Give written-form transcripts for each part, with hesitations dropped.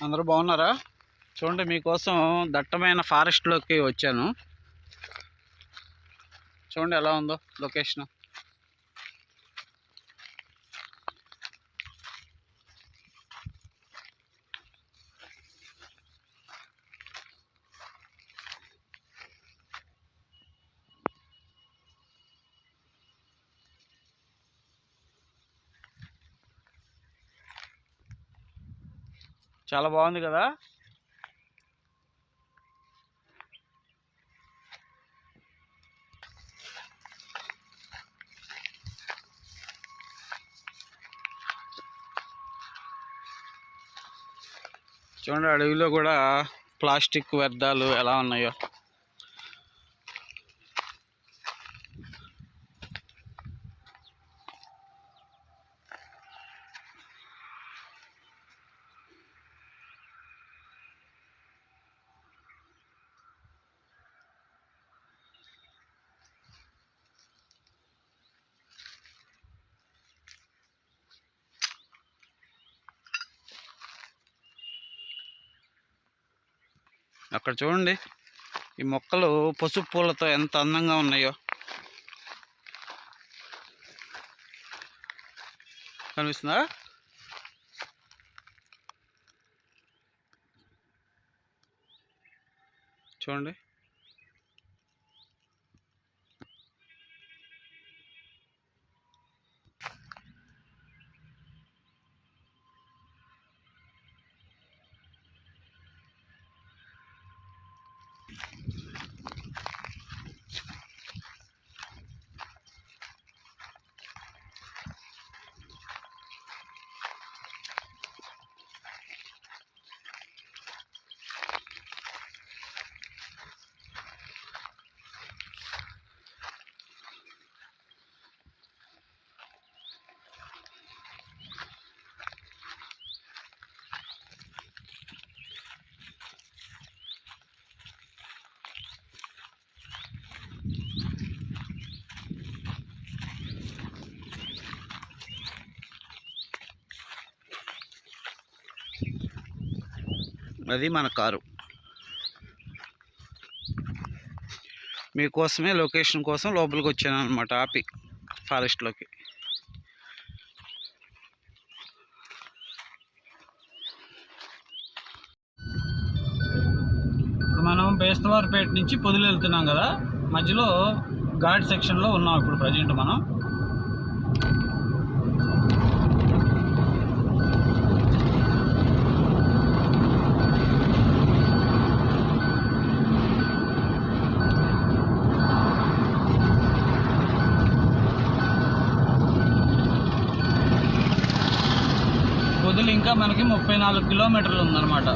అందరూ బాగున్నారా? చూడండి, మీకోసం దట్టమైన ఫారెస్ట్లోకి వచ్చాను. చూడండి ఎలా ఉందో లొకేషన్. చాలా బాగుంది కదా. చూడండి అడవిలో కూడా ప్లాస్టిక్ వ్యర్థాలు ఎలా ఉన్నాయో. అక్కడ చూడండి, ఈ మొక్కలు పసుపు పూలతో ఎంత అందంగా ఉన్నాయో. కనిపిస్తుందా? చూడండి. అది మన కారు. మీకోసమే లొకేషన్ కోసం లోపలికి వచ్చాను అనమాట, ఆపి ఫారెస్ట్లోకి. ఇప్పుడు మనం బేస్తవారిపేట నుంచి పొదిలి వెళ్తున్నాం కదా, మధ్యలో ఘాట్ సెక్షన్లో ఉన్నాం ఇప్పుడు ప్రజెంట్ మనం. పొదిలి ఇంకా మనకి 34 కిలోమీటర్లు ఉందన్నమాట.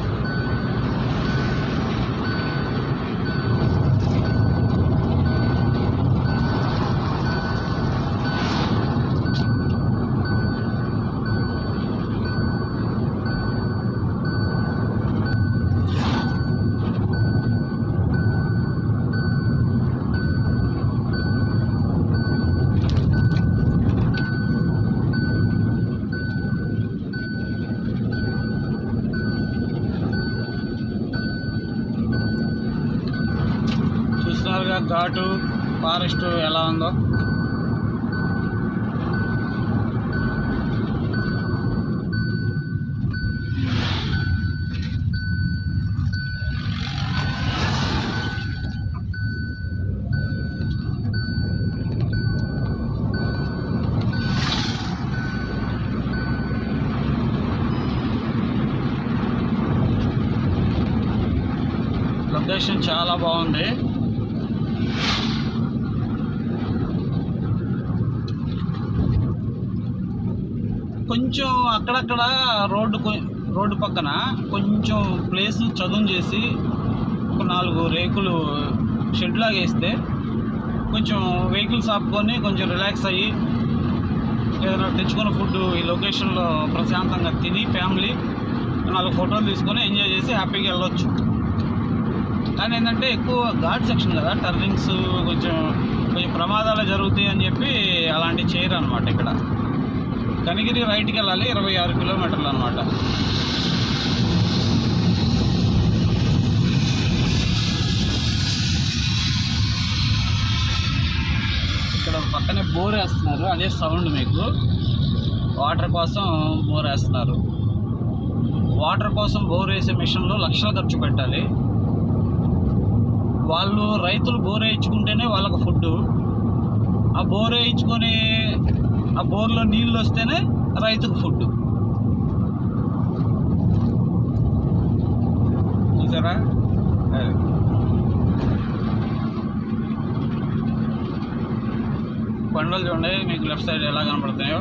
ఘాటు ఫారెస్ట్ ఎలా ఉందో. లొకేషన్ చాలా బాగుంది. కొంచెం అక్కడక్కడ రోడ్డు పక్కన కొంచెం ప్లేస్ చదును చేసి ఒక 4 రేకులు షెడ్ లాగా వేస్తే కొంచెం వెహికల్స్ ఆపుకొని కొంచెం రిలాక్స్ అయ్యి ఏదైనా తెచ్చుకున్న ఫుడ్ ఈ లొకేషన్లో ప్రశాంతంగా తిని ఫ్యామిలీ 4 ఫోటోలు తీసుకొని ఎంజాయ్ చేసి హ్యాపీగా వెళ్ళొచ్చు. కానీ ఏంటంటే ఎక్కువ ఘాట్ సెక్షన్ కదా, టర్నింగ్స్ కొంచెం ప్రమాదాలు జరుగుతాయి అని చెప్పి అలాంటివి చేయరు అనమాట. ఇక్కడ కనిగిరి రైట్కి వెళ్ళాలి, 26 కిలోమీటర్లు అనమాట. బోర్ వేస్తున్నారు, అదే సౌండ్ మీకు. వాటర్ కోసం బోర్ వేస్తున్నారు. వాటర్ కోసం బోర్ వేసే మిషన్లో లక్షలు ఖర్చు పెట్టాలి. వాళ్ళు రైతులు బోర్ వేయించుకుంటేనే వాళ్ళకు ఫుడ్డు. ఆ బోర్ వేయించుకొని ఆ బోర్లో నీళ్ళు వస్తేనే రైతుకు ఫుడ్. చూసారా? కొండలు చూడండి మీకు లెఫ్ట్ సైడ్ ఎలా కనపడుతున్నాయో.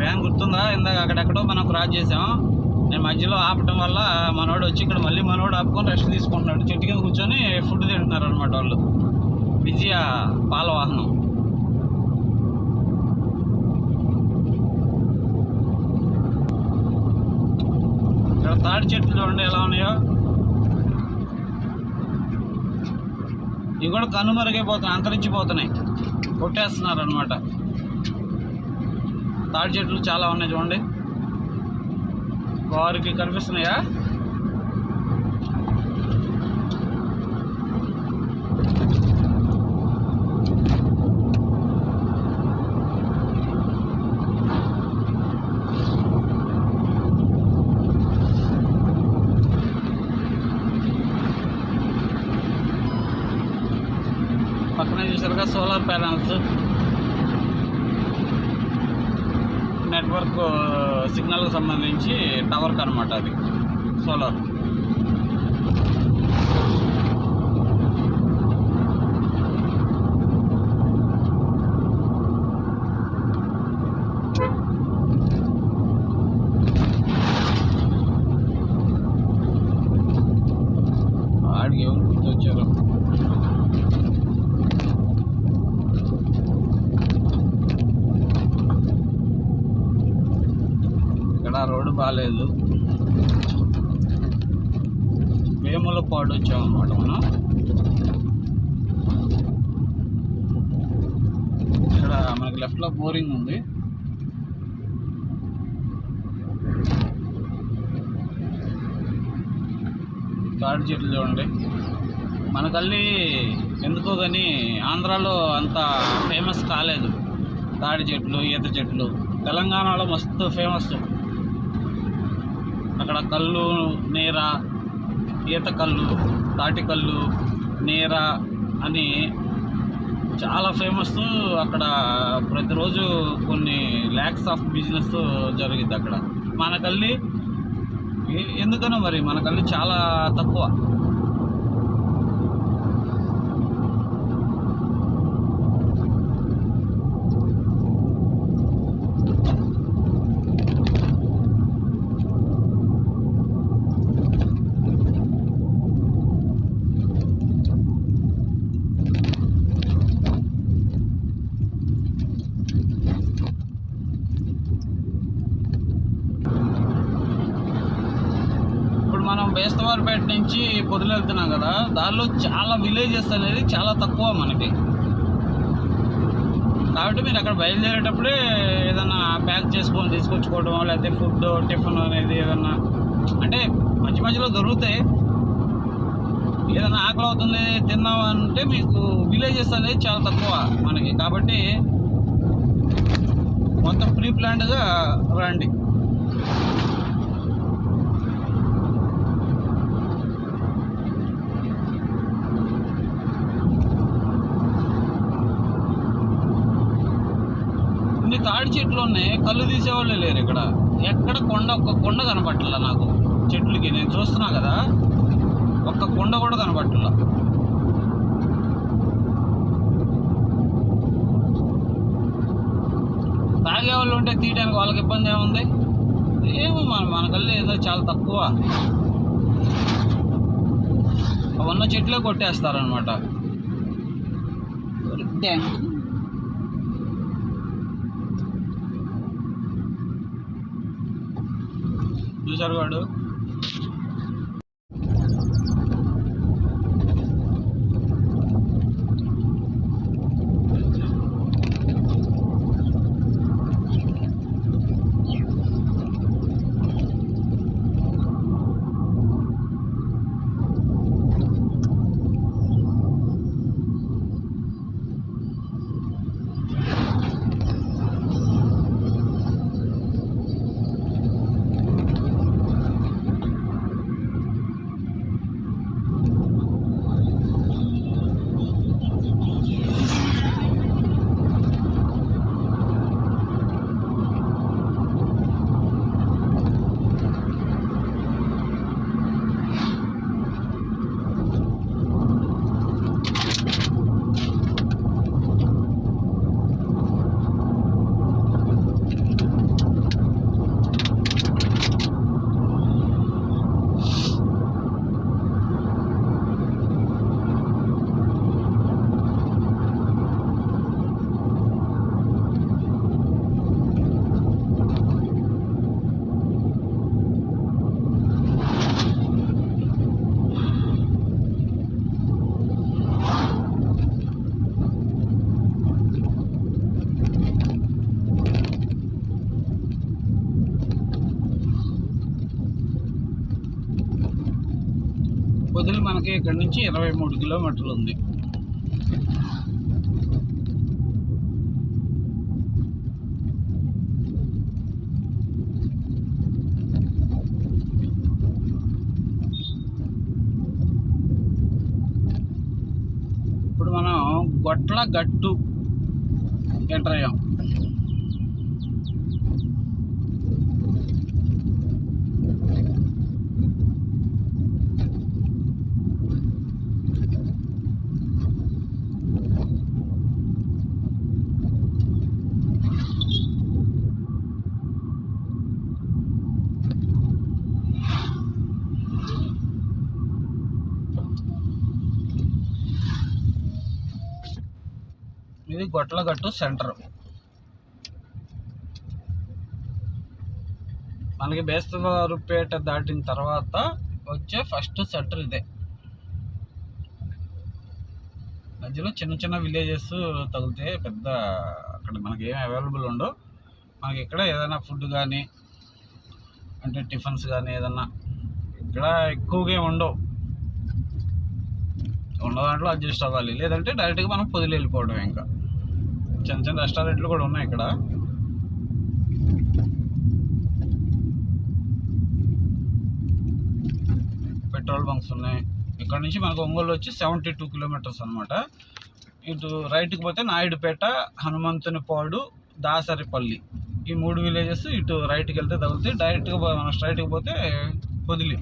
వ్యాన్ గుర్తుందా? ఇందాక అక్కడెక్కడో మనం క్రాస్ చేసాం. నేను మధ్యలో ఆపటం వల్ల మనోడు వచ్చి ఇక్కడ మళ్ళీ మనోడు ఆపుకొని రెస్ట్ తీసుకుంటున్నాడు. చెట్టు కింద కూర్చొని ఫుడ్ తింటున్నారు అనమాట వాళ్ళు. విజయ పాల వాహనం. ఇక్కడ తాడి చెట్లు చూడండి ఎలా ఉన్నాయో. ఇవి కూడా కనుమరుగైపోతున్నాయి, అంతరించిపోతున్నాయి, కొట్టేస్తున్నారు అనమాట. తాడి చెట్లు చాలా ఉన్నాయి చూడండి. వారికి కనిపిస్తున్నాయా? పక్కన చూసారుగా సోలార్ ప్యానల్స్. నెట్వర్క్ సిగ్నల్కి సంబంధించి టవర్కి అనమాట అది సోలార్. ఆడికి ఎవరు గుర్తొచ్చారు? రోడ్డు బాగాలేదు. వేములపాడు వచ్చామన్నమాట మనం. ఇక్కడ మనకి లెఫ్ట్లో బోరింగ్ ఉంది. తాడి చెట్లు చూడండి. మనకల్లి ఎందుకో కానీ ఆంధ్రాలో అంత ఫేమస్ కాలేదు తాడి చెట్లు, ఈత చెట్లు. తెలంగాణలో మస్తు ఫేమస్. అక్కడ కళ్ళు, నేర, ఈత కళ్ళు, తాటి కళ్ళు, నేర అని చాలా ఫేమస్. అక్కడ ప్రతిరోజు కొన్ని ల్యాక్స్ ఆఫ్ బిజినెస్ జరిగింది అక్కడ. మనకల్లి ఎందుకనో మరి మనకల్లి చాలా తక్కువ. మనం బేస్తవారిపేట నుంచి పొదిలి వెళ్తున్నాం కదా, దానిలో చాలా విలేజెస్ అనేది చాలా తక్కువ మనకి. కాబట్టి మీరు అక్కడ బయలుదేరేటప్పుడే ఏదన్నా ప్యాక్ చేసుకొని తీసుకొచ్చుకోవడం, లేకపోతే ఫుడ్ టిఫిన్ అనేది ఏదన్నా అంటే మధ్య మధ్యలో దొరుకుతాయి. ఏదైనా ఆకలి అవుతుంది తిన్నామంటే మీకు విలేజెస్ అనేది చాలా తక్కువ మనకి. కాబట్టి మొత్తం ప్రీ ప్లాన్డ్గా రండి. ఇన్ని తాడి చెట్లు ఉన్నాయి, కళ్ళు తీసేవాళ్ళే లేరు ఇక్కడ. ఎక్కడ ఒక్క కొండ కనపట్ల నాకు చెట్లకి. నేను చూస్తున్నా కదా, ఒక్క కొండ కూడా కనపట్ల. తాగేవాళ్ళు ఉంటే తీయడానికి వాళ్ళకి ఇబ్బంది ఏముంది? ఏమో మనకల్లి ఏదో చాలా తక్కువ. ఉన్న చెట్లే కొట్టేస్తారనమాట. చూసారు వాడు. మనకి ఇక్కడ నుంచి 23 కిలోమీటర్లు ఉంది. ఇప్పుడు మనం గొట్ల గట్టు ఎంటర్ అయ్యాం. ఇది గొట్లగట్టు సెంటర్. మనకి బేస్తవారుపేట దాటిన తర్వాత వచ్చే ఫస్ట్ సెంటర్ ఇదే. మధ్యలో చిన్న చిన్న విలేజెస్ తగిలితే పెద్ద అక్కడ మనకి ఏం అవైలబుల్ ఉండవు. మనకి ఇక్కడ ఏదైనా ఫుడ్ కానీ అంటే టిఫిన్స్ కానీ ఏదన్నా ఇక్కడ ఎక్కువగా ఉండవు. ఉన్న దాంట్లో అడ్జస్ట్ అవ్వాలి, లేదంటే డైరెక్ట్గా మనం పొదిలి వెళ్ళిపోవడం. ఇంకా చిన్న చిన్న రెస్టారెంట్లు కూడా ఉన్నాయి ఇక్కడ. పెట్రోల్ బంక్స్ ఉన్నాయి. ఇక్కడ నుంచి మనకు ఒంగోలు వచ్చి 72 కిలోమీటర్స్ అనమాట. ఇటు రైట్కి పోతే నాయుడుపేట, హనుమంతునిపాడు, దాసరిపల్లి, ఈ 3 విలేజెస్ ఇటు రైట్కి వెళ్తే తగులుతాయి. డైరెక్ట్గా మనం స్ట్రైట్కి పోతే పొదిలి.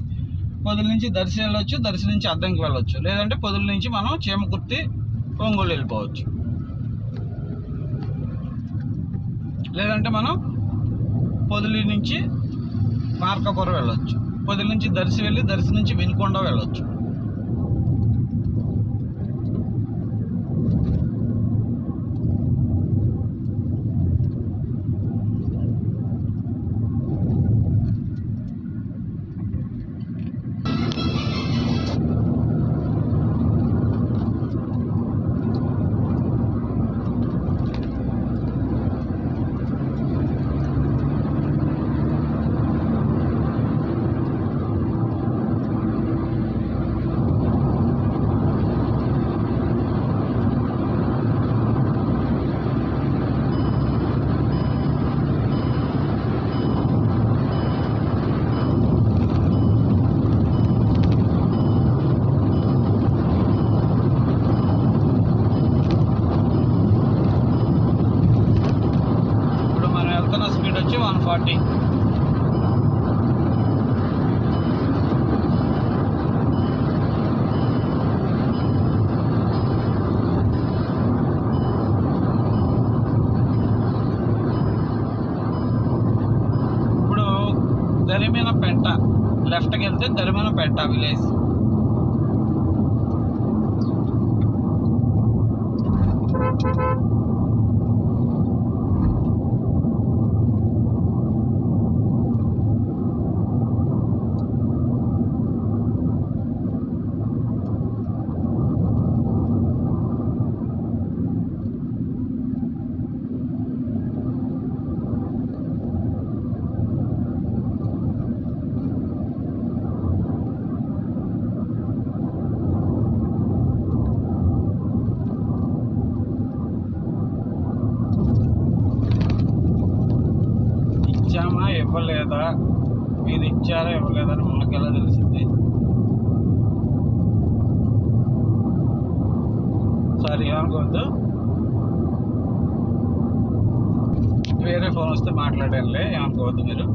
పొదిలి నుంచి దర్శి వెళ్ళొచ్చు, దర్శి నుంచి అద్దంకి వెళ్ళొచ్చు, లేదంటే పొదిలి నుంచి మనం చీమకుర్తి, ఒంగోలు వెళ్ళిపోవచ్చు. లేదంటే మనం పొదిలి నుంచి మార్కాపురం వెళ్ళొచ్చు, పొదిలి నుంచి దర్శి వెళ్ళి దర్శి నుంచి వినుకొండ వెళ్ళొచ్చు. స్పీడ్ వచ్చి 140. ఇప్పుడు దరిమేనపేట లెఫ్ట్కి వెళ్తే దరిమేనపేట విలేజ్. ఇచ్చామా ఇవ్వలేదా, మీరు ఇచ్చారా ఇవ్వలేదని మనకు ఎలా తెలిసింది? సారీ ఏమనుకోవద్దు, వేరే ఫోన్ వస్తే మాట్లాడారులే, ఏమనుకోవద్దు మీరు.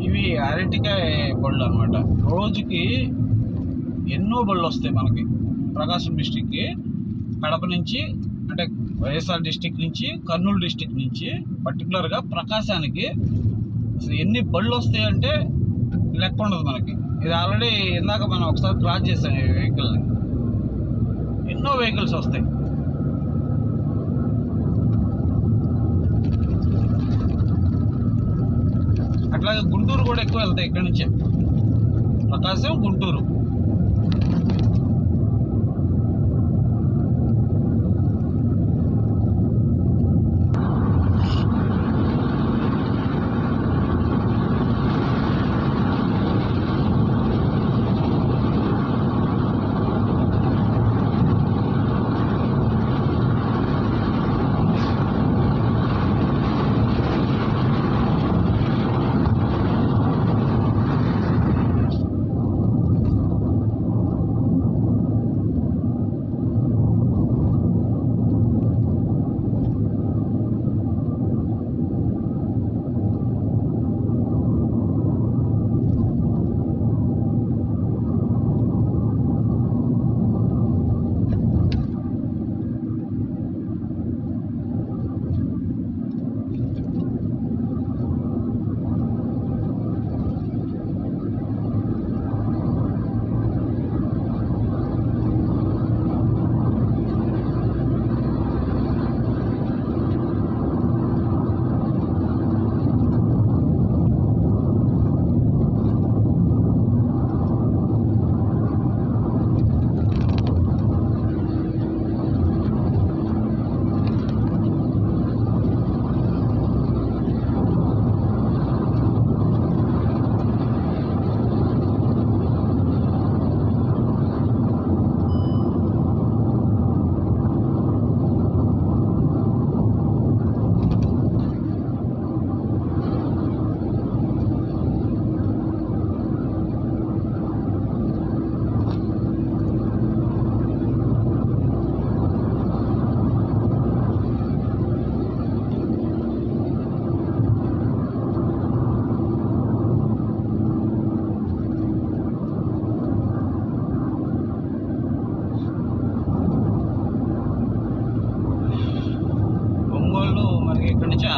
ఇవి అరటికాయ బళ్ళు అనమాట. రోజుకి ఎన్నో బళ్ళు వస్తాయి మనకి ప్రకాశం డిస్టిక్కి. కడప నుంచి అంటే వైఎస్ఆర్ డిస్టిక్ నుంచి, కర్నూలు డిస్టిక్ నుంచి పర్టికులర్గా ప్రకాశానికి అసలు ఎన్ని బళ్ళు వస్తాయి అంటే లెక్క ఉండదు మనకి. ఇది ఆల్రెడీ ఇందాక మనం ఒకసారి క్రాస్ చేసాం ఈ వెహికల్ని. ఎన్నో వెహికల్స్ వస్తాయి. అట్లాగే గుంటూరు కూడా ఎక్కువ వెళ్తాయి ఇక్కడి నుంచే, ప్రకాశం గుంటూరు.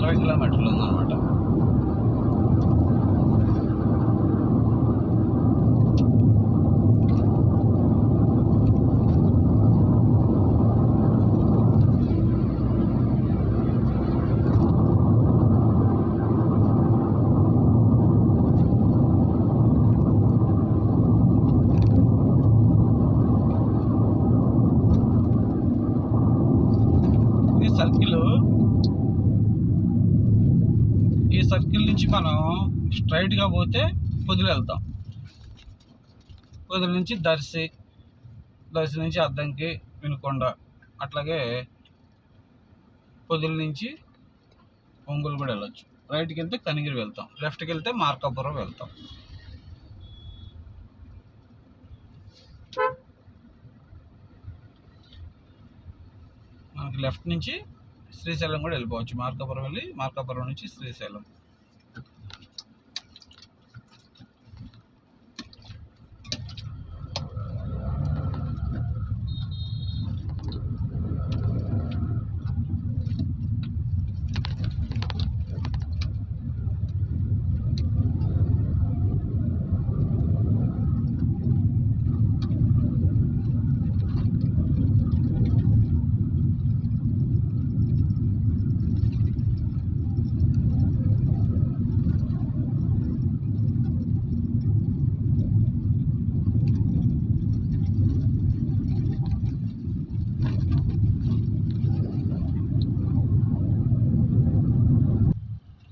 60 కిలోమీటర్లు ఉందన్నమాట. ఈ సర్కిల్ నుంచి మనం స్ట్రైట్గా పోతే పొదిలి వెళ్తాం. పొదిలి నుంచి దర్శి నుంచి అద్దంకి, వినుకొండ, అట్లాగే పొదిలి నుంచి ఒంగోలు కూడా వెళ్ళొచ్చు. రైట్కి వెళ్తే కనిగిరి వెళ్తాం, లెఫ్ట్కి వెళ్తే మార్కాపురం వెళ్తాం. మనకి లెఫ్ట్ నుంచి శ్రీశైలం కూడా వెళ్ళిపోవచ్చు. మార్కాపురం వెళ్ళి మార్కాపురం నుంచి శ్రీశైలం.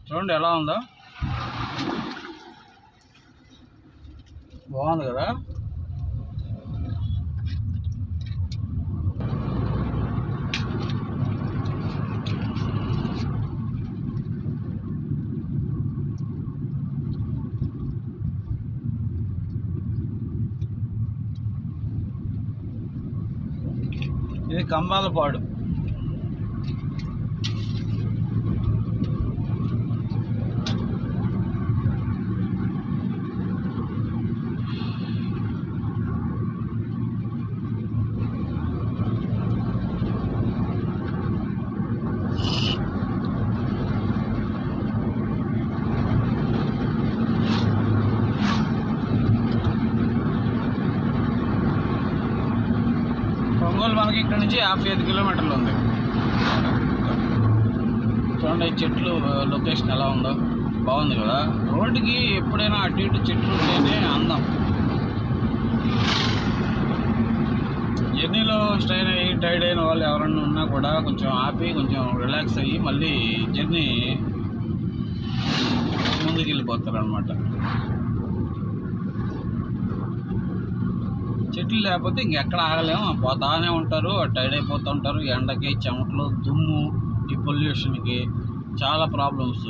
చూడండి ఎలా ఉందో, బాగుంది కదా. ఇది కంబాలపాడు. ఒంగోలు మనకి ఇక్కడ నుంచి 55 కిలోమీటర్లు ఉంది. చూడండి ఈ చెట్లు లొకేషన్ ఎలా ఉందో, బాగుంది కదా. రోడ్డుకి ఎప్పుడైనా అటు ఇటు చెట్లు ఉంటేనే అందం. జర్నీలో స్ట్రైన్ అయ్యి టైర్డ్ అయిన వాళ్ళు ఎవరన్నా ఉన్నా కూడా కొంచెం ఆపి కొంచెం రిలాక్స్ అయ్యి మళ్ళీ జర్నీ ముందుకు వెళ్ళిపోతారు అనమాట. చెట్లు లేకపోతే ఇంకెక్కడ ఆగలేము, పోతానే ఉంటారు, టైర్డ్ అయిపోతూ ఉంటారు. ఎండకి, చెమటలు, దుమ్ము, ఈ పొల్యూషన్కి చాలా ప్రాబ్లమ్స్.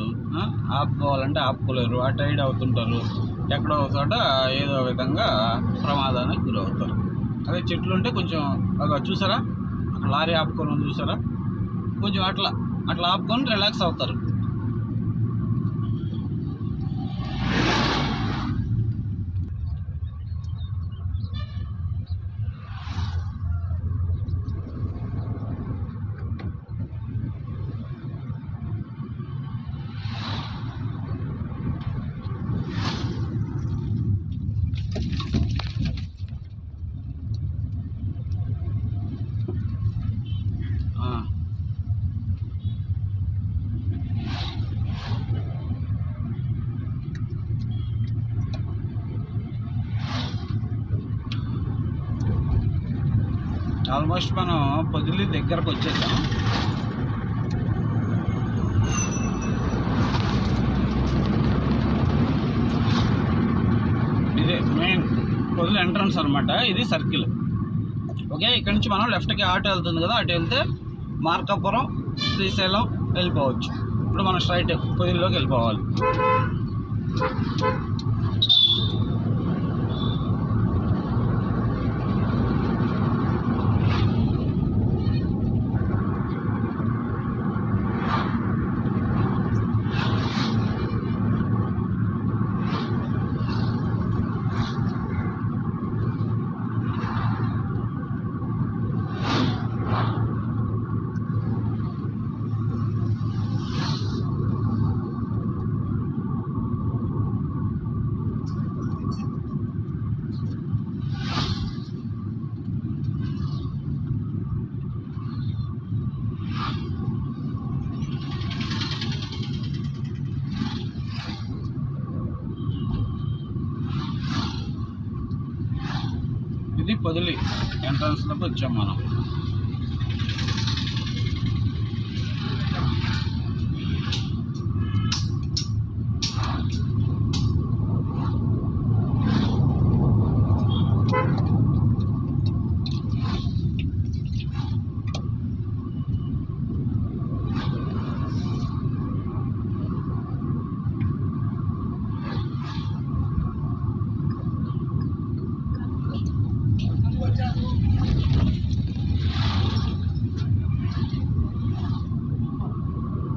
ఆపుకోవాలంటే ఆపుకోలేరు, ఆ టైర్డ్ అవుతుంటారు. ఎక్కడో ఒక చోట ఏదో విధంగా ప్రమాదానికి గురవుతారు. అదే చెట్లు ఉంటే కొంచెం అలా చూసారా, లారీ ఆపుకొని చూసారా, కొంచెం అట్లా ఆపుకొని రిలాక్స్ అవుతారు. ఆల్మోస్ట్ మనం పొదిలి దగ్గరకు వచ్చేసాం. ఇదే మెయిన్ పొదిలి ఎంట్రన్స్ అనమాట. ఇది సర్కిల్. ఓకే, ఇక్కడ నుంచి మనం లెఫ్ట్కి ఆటో వెళ్తుంది కదా, అటు వెళ్తే మార్కాపురం, శ్రీశైలం వెళ్ళిపోవచ్చు. ఇప్పుడు మనం స్ట్రైట్ పొదిలిలోకి వెళ్ళిపోవాలి. ఇది పొదిలి ఎంట్రన్స్లోకి వచ్చాం మనం.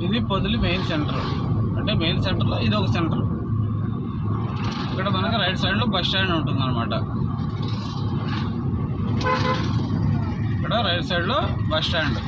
ఇది పొదిలి మెయిన్ సెంటర్, అంటే మెయిన్ సెంటర్లో ఇది ఒక సెంటర్. ఇక్కడ మనకు రైట్ సైడ్లో బస్ స్టాండ్ ఉంటుంది అనమాట. ఇక్కడ రైట్ సైడ్లో బస్ స్టాండ్.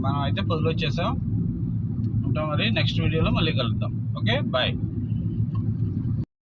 మనం అయితే పొదిలి వచ్చేసాం. ఉంటాం, మరి నెక్స్ట్ వీడియోలో మళ్ళీ కలుద్దాం. Okay, bye.